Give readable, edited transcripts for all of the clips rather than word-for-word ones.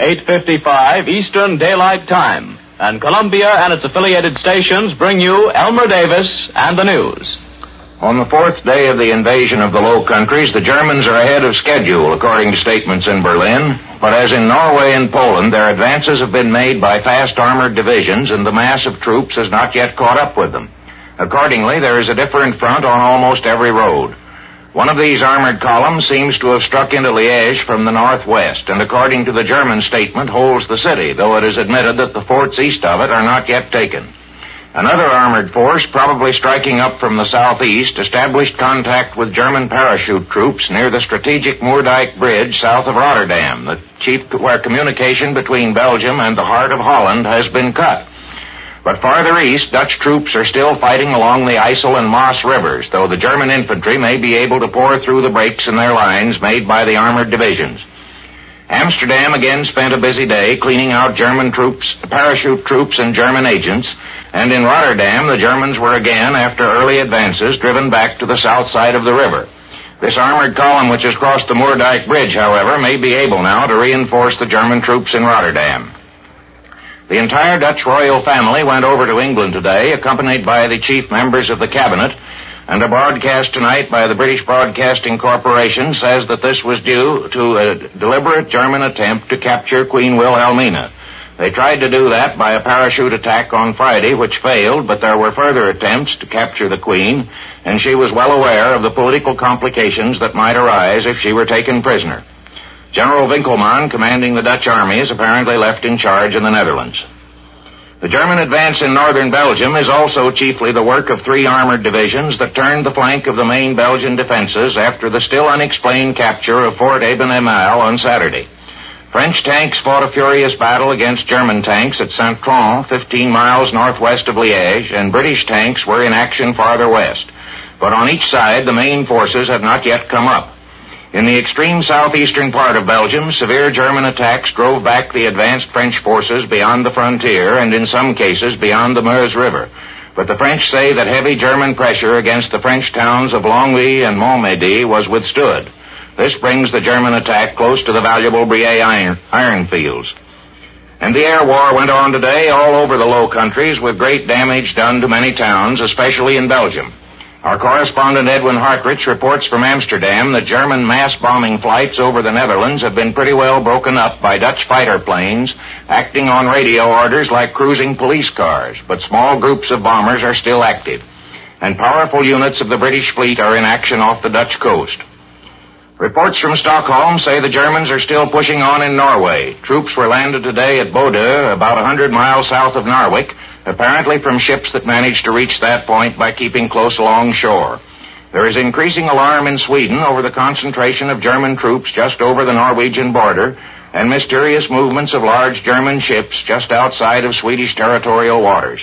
8:55 Eastern Daylight Time. And Columbia and its affiliated stations bring you Elmer Davis and the news. On the fourth day of the invasion of the Low Countries, the Germans are ahead of schedule, according to statements in Berlin. But as in Norway and Poland, their advances have been made by fast armored divisions, and the mass of troops has not yet caught up with them. Accordingly, there is a different front on almost every road. One of these armored columns seems to have struck into Liège from the northwest, and according to the German statement, holds the city, though it is admitted that the forts east of it are not yet taken. Another armored force, probably striking up from the southeast, established contact with German parachute troops near the strategic Moerdijk Bridge south of Rotterdam, the chief where communication between Belgium and the heart of Holland has been cut. But farther east, Dutch troops are still fighting along the IJssel and Maas rivers, though the German infantry may be able to pour through the breaks in their lines made by the armored divisions. Amsterdam again spent a busy day cleaning out German troops, parachute troops, and German agents, and in Rotterdam the Germans were again, after early advances, driven back to the south side of the river. This armored column which has crossed the Moerdijk Bridge, however, may be able now to reinforce the German troops in Rotterdam. The entire Dutch royal family went over to England today, accompanied by the chief members of the cabinet, and a broadcast tonight by the British Broadcasting Corporation says that this was due to a deliberate German attempt to capture Queen Wilhelmina. They tried to do that by a parachute attack on Friday, which failed, but there were further attempts to capture the Queen, and she was well aware of the political complications that might arise if she were taken prisoner. General Winkelmann, commanding the Dutch army, is apparently left in charge in the Netherlands. The German advance in northern Belgium is also chiefly the work of 3 armored divisions that turned the flank of the main Belgian defenses after the still unexplained capture of Fort Eben-Emael on Saturday. French tanks fought a furious battle against German tanks at Saint-Tron, 15 miles northwest of Liège, and British tanks were in action farther west. But on each side, the main forces have not yet come up. In the extreme southeastern part of Belgium, severe German attacks drove back the advanced French forces beyond the frontier and in some cases beyond the Meuse River. But the French say that heavy German pressure against the French towns of Longwy and Montmédy was withstood. This brings the German attack close to the valuable Briey iron fields. And the air war went on today all over the Low Countries with great damage done to many towns, especially in Belgium. Our correspondent Edwin Hartrich reports from Amsterdam that German mass bombing flights over the Netherlands have been pretty well broken up by Dutch fighter planes acting on radio orders like cruising police cars, but small groups of bombers are still active. And powerful units of the British fleet are in action off the Dutch coast. Reports from Stockholm say the Germans are still pushing on in Norway. Troops were landed today at Bodø, about 100 miles south of Narvik, apparently from ships that managed to reach that point by keeping close along shore. There is increasing alarm in Sweden over the concentration of German troops just over the Norwegian border and mysterious movements of large German ships just outside of Swedish territorial waters.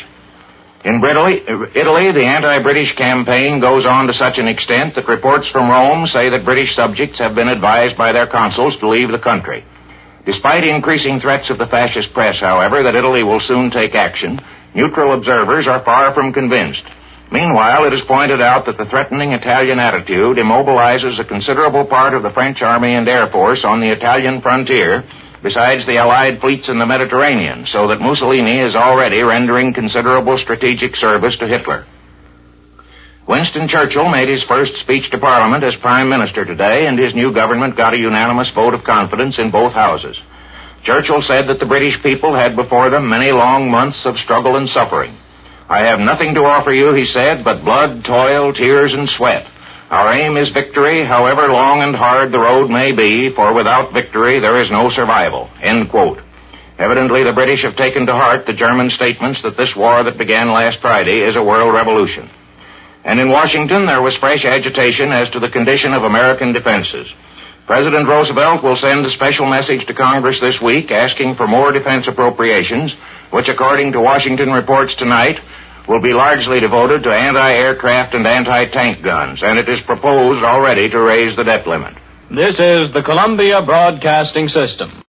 In Italy, the anti-British campaign goes on to such an extent that reports from Rome say that British subjects have been advised by their consuls to leave the country. Despite increasing threats of the fascist press, however, that Italy will soon take action, neutral observers are far from convinced. Meanwhile, it is pointed out that the threatening Italian attitude immobilizes a considerable part of the French Army and Air Force on the Italian frontier, besides the Allied fleets in the Mediterranean, so that Mussolini is already rendering considerable strategic service to Hitler. Winston Churchill made his first speech to Parliament as Prime Minister today, and his new government got a unanimous vote of confidence in both houses. Churchill said that the British people had before them many long months of struggle and suffering. "I have nothing to offer you," he said, "but blood, toil, tears, and sweat. Our aim is victory, however long and hard the road may be, for without victory there is no survival." End quote. Evidently, the British have taken to heart the German statements that this war that began last Friday is a world revolution. And in Washington, there was fresh agitation as to the condition of American defenses. President Roosevelt will send a special message to Congress this week asking for more defense appropriations, which, according to Washington reports tonight, will be largely devoted to anti-aircraft and anti-tank guns, and it is proposed already to raise the debt limit. This is the Columbia Broadcasting System.